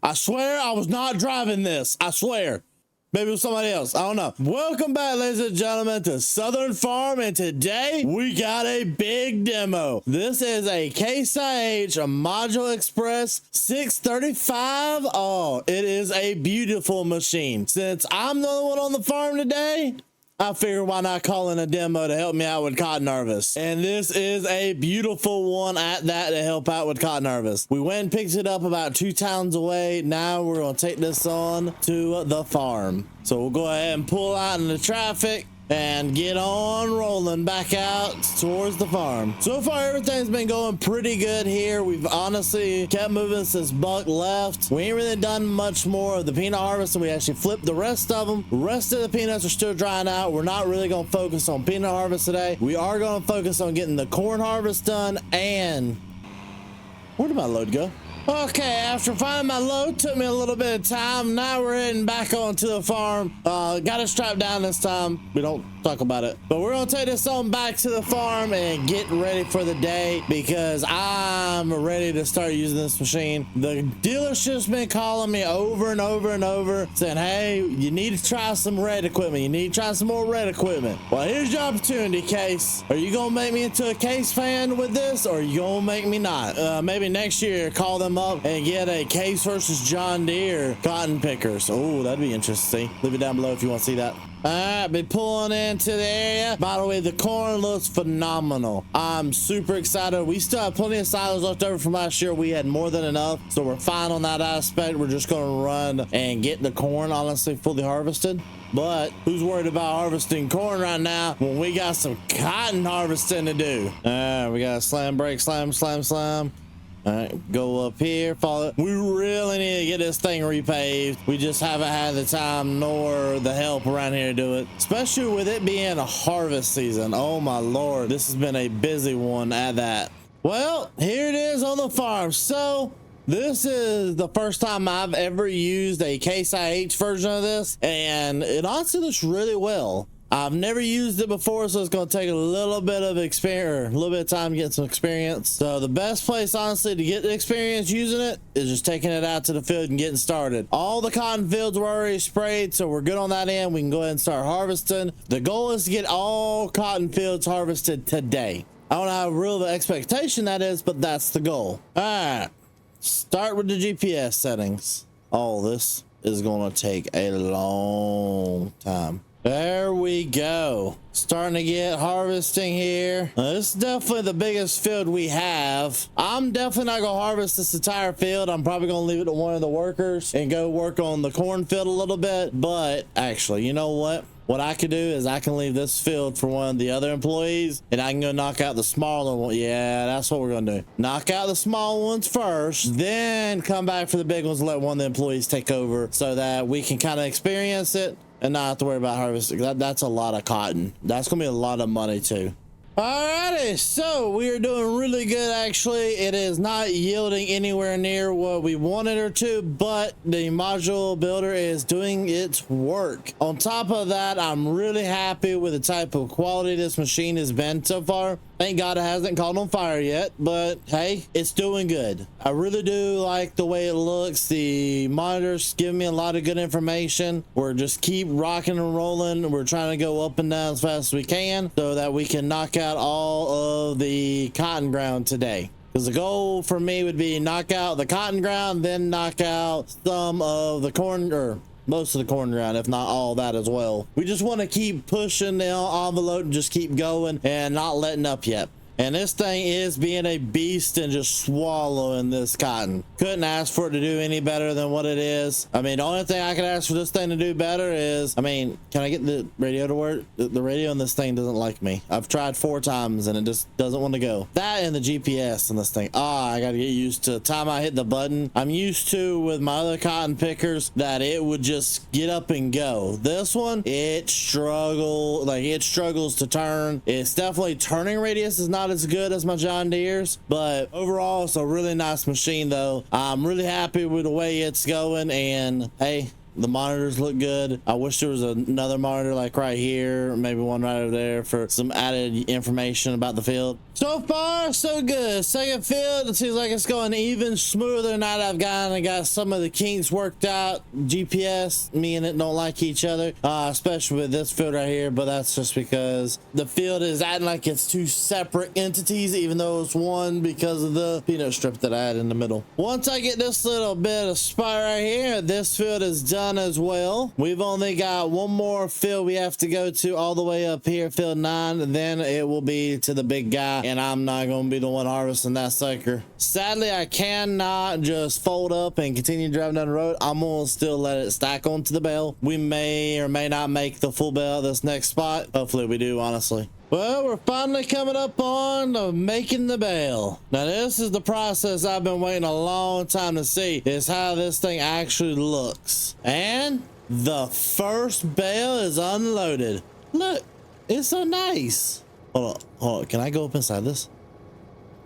I swear I was not driving this. I swear. Maybe it was somebody else. I don't know. Welcome back, ladies and gentlemen, to Southern Farm. And today we got a big demo. This is a Case IH, a Module Express 635. Oh, it is a beautiful machine. Since I'm the only one on the farm today, I figured why not call in a demo to help me out with cotton harvest. And this is a beautiful one at that to help out with cotton harvest. We went and picked it up about 2 towns away. Now we're going to take this on to the farm. So we'll go ahead and pull out into traffic and get on rolling back out towards the farm. So far, everything's been going pretty good here. We've honestly kept moving since Buck left. We ain't really done much more of the peanut harvest, and we actually flipped the rest of them. The rest of the peanuts are still drying out. We're not really going to focus on peanut harvest today. We are going to focus on getting the corn harvest done. And where did my load go? Okay, after finding my load, took me a little bit of time. Now we're heading back onto the farm. Got it strapped down this time. We don't talk about it, but we're gonna take this on back to the farm and get ready for the day because I'm ready to start using this machine. The dealership's been calling me over and over and over saying, hey, you need to try some red equipment. You need to try some more red equipment. Well, here's your opportunity, Case. Are you gonna make me into a Case fan with this, or are you gonna make me not? Maybe next year, call them up and get a Case versus John Deere cotton pickers. Oh, that'd be interesting. Leave it down below if you want to see that. All right, been pulling into the area. By the way, the corn looks phenomenal. I'm super excited. We still have plenty of silos left over from last year. We had more than enough, so we're fine on that aspect. We're just going to run and get the corn, honestly, fully harvested. But who's worried about harvesting corn right now when we got some cotton harvesting to do? All right, we got slam, brake, slam, slam, slam. All right, go up here, follow. We really need to get this thing repaved. We just haven't had the time nor the help around here to do it, especially with it being a harvest season. Oh my Lord, this has been a busy one at that. Well, here it is on the farm. So this is the first time I've ever used a Case IH version of this, and it honestly looks really well. I've never used it before, so it's going to take a little bit of experience, a little bit of time to get some experience. So the best place, honestly, to get the experience using it is just taking it out to the field and getting started. All the cotton fields were already sprayed, so we're good on that end. We can go ahead and start harvesting. The goal is to get all cotton fields harvested today. I don't know how real the expectation that is, but that's the goal. All right, start with the GPS settings. Oh, this is going to take a long time. There we go. Starting to get harvesting here. This is definitely the biggest field we have. I'm definitely not gonna harvest this entire field. I'm probably gonna leave it to one of the workers and go work on the cornfield a little bit. But actually, you know what? What I could do is I can leave this field for one of the other employees, and I can go knock out the smaller one. Yeah, that's what we're gonna do. Knock out the small ones first, then come back for the big ones and let one of the employees take over so that we can kind of experience it and not have to worry about harvesting. That's a lot of cotton. That's gonna be a lot of money too. Alrighty, so we are doing really good. Actually, it is not yielding anywhere near what we wanted her to, but the module builder is doing its work. On top of that, I'm really happy with the type of quality this machine has been so far. Thank God it hasn't caught on fire yet, but hey, it's doing good. I really do like the way it looks. The monitors give me a lot of good information. We're just keep rocking and rolling. We're trying to go up and down as fast as we can so that we can knock out all of the cotton ground today. Because the goal for me would be knock out the cotton ground, then knock out some of the corn, or most of the corn ground, if not all that as well. We just want to keep pushing the envelope and just keep going and not letting up yet. And this thing is being a beast and just swallowing this cotton. Couldn't ask for it to do any better than what it is. I mean, the only thing I could ask for this thing to do better is, I mean, can I get the radio to work? The radio on this thing doesn't like me. I've tried 4 times and it just doesn't want to go. That and the GPS on this thing. I got to get used to the time I hit the button. I'm used to with my other cotton pickers that it would just get up and go. This one, it struggles to turn. It's definitely turning radius is not as good as my John Deere's, but overall it's a really nice machine though. I'm really happy with the way it's going, and hey, the monitors look good. I wish there was another monitor like right here, maybe one right over there for some added information about the field. So far, so good. Second field, it seems like it's going even smoother now that I've got some of the kinks worked out. GPS, me and it don't like each other, especially with this field right here, but that's just because the field is acting like it's two separate entities, even though it's one because of the peanut strip that I had in the middle. Once I get this little bit of spot right here, this field is done as well. We've only got one more field we have to go to all the way up here, field 9, and then it will be to the big guy. And I'm not going to be the one harvesting that sucker. Sadly, I cannot just fold up and continue driving down the road. I'm going to still let it stack onto the bale. We may or may not make the full bale at this next spot. Hopefully we do, honestly. Well, we're finally coming up on making the bale. Now, this is the process I've been waiting a long time to see, is how this thing actually looks. And the first bale is unloaded. Look, it's so nice. Hold on. Can I go up inside this?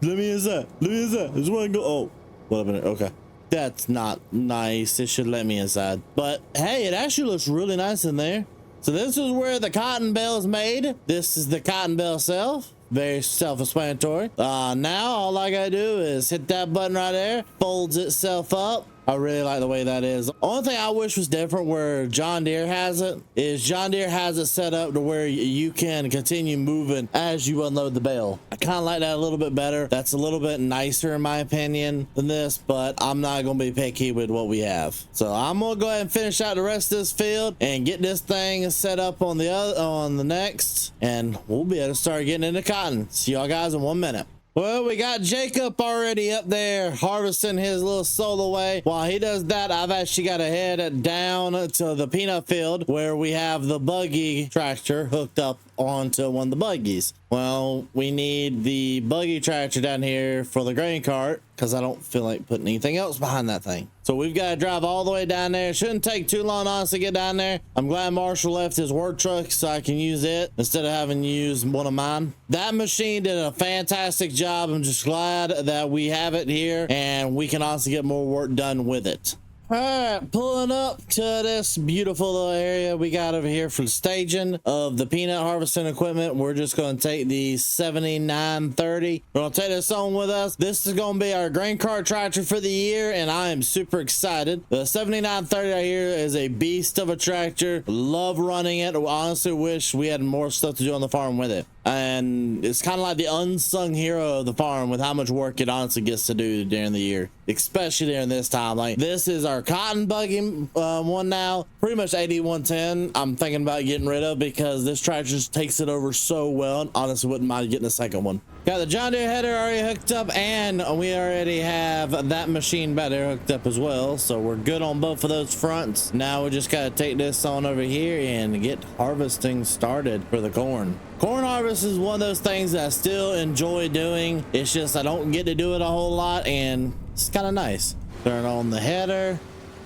Let me inside. Let me inside. I just want to go. Oh, wait a minute. Okay. That's not nice. It should let me inside. But hey, it actually looks really nice in there. So this is where the cotton bale is made. This is the cotton bale itself. Very self-explanatory. Now all I gotta do is hit that button right there. Folds itself up. I really like the way that is. The only thing I wish was different where John Deere has it is John Deere has it set up to where you can continue moving as you unload the bale. I kind of like that a little bit better. That's a little bit nicer in my opinion than this, but I'm not going to be picky with what we have. So I'm going to go ahead and finish out the rest of this field and get this thing set up on the next, and we'll be able to start getting into cotton. See y'all guys in 1 minute. Well, we got Jacob already up there harvesting his little solo way. While he does that, I've actually got to head down to the peanut field where we have the buggy tractor hooked up onto one of the buggies. Well, we need the buggy tractor down here for the grain cart because I don't feel like putting anything else behind that thing. So we've got to drive all the way down there. It shouldn't take too long, honestly, to get down there. I'm glad Marshall left his work truck so I can use it instead of having to use one of mine. That machine did a fantastic job. I'm just glad that we have it here and we can also get more work done with it. All right, pulling up to this beautiful little area we got over here for the staging of the peanut harvesting equipment. We're just going to take the 7930. We're going to take this on with us. This is going to be our grain cart tractor for the year, and I am super excited. The 7930 right here is a beast of a tractor. Love running it. I honestly wish we had more stuff to do on the farm with it. And it's kind of like the unsung hero of the farm with how much work it honestly gets to do during the year, especially during this time. Like, this is our cotton buggy one now, pretty much 8110. I'm thinking about getting rid of because this tractor just takes it over so well, and honestly wouldn't mind getting a second one. Got the John Deere header already hooked up, and we already have that machine back there hooked up as well, so we're good on both of those fronts. Now we just got to take this on over here and get harvesting started for the corn. Corn harvest is one of those things that I still enjoy doing. It's just I don't get to do it a whole lot, and it's kind of nice. Turn on the header.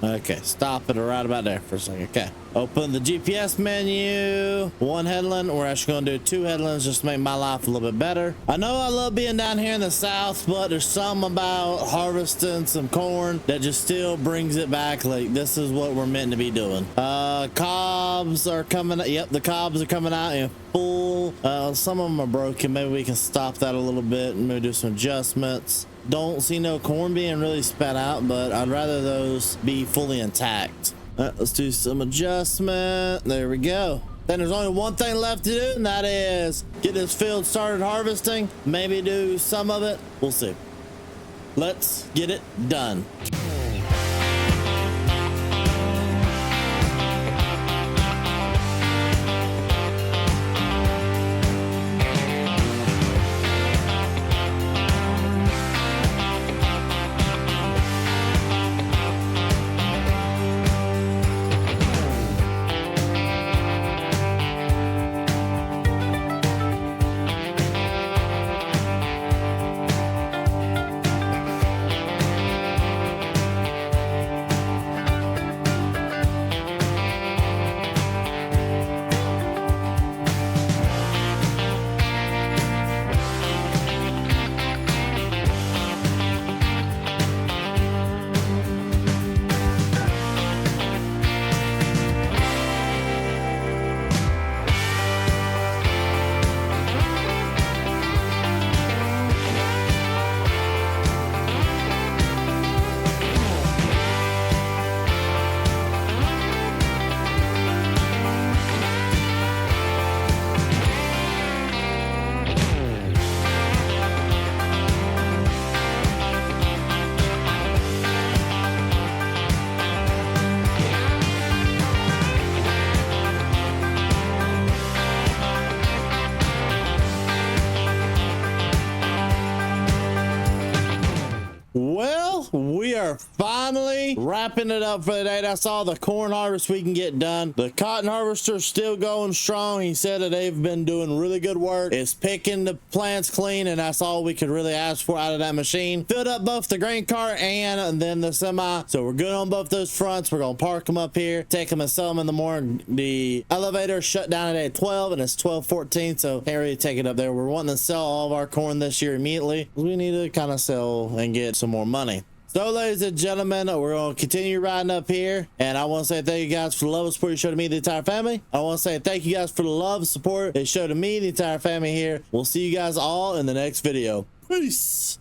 Okay, stop it right about there for a second. Okay, open the GPS menu. One headland. We're actually going to do 2 headlands just to make my life a little bit better. I know I love being down here in the south, but there's something about harvesting some corn that just still brings it back. Like, this is what we're meant to be doing. Cobs are coming. Yep, the cobs are coming out in full. Some of them are broken. Maybe we can stop that a little bit and maybe do some adjustments. Don't see no corn being really spat out, but I'd rather those be fully intact. Let's do some adjustment. There we go. Then there's only one thing left to do, and that is get this field started harvesting. Maybe do some of it. We'll see. Let's get it done. are finally wrapping it up for the day. That's all the corn harvest we can get done. The cotton harvester's still going strong. He said that they've been doing really good work. It's picking the plants clean, and that's all we could really ask for out of that machine. Filled up both the grain cart and then the semi, so we're good on both those fronts. We're gonna park them up here, take them and sell them in the morning. The elevator shut down at 12 and it's 12:14, so can't really take it up there. We're wanting to sell all of our corn this year immediately. We need to kind of sell and get some more money. So, ladies and gentlemen, we're going to continue riding up here. And I want to say thank you guys for the love and support you showed to me, the entire family. I want to say thank you guys for the love and support they showed to me, the entire family here. We'll see you guys all in the next video. Peace.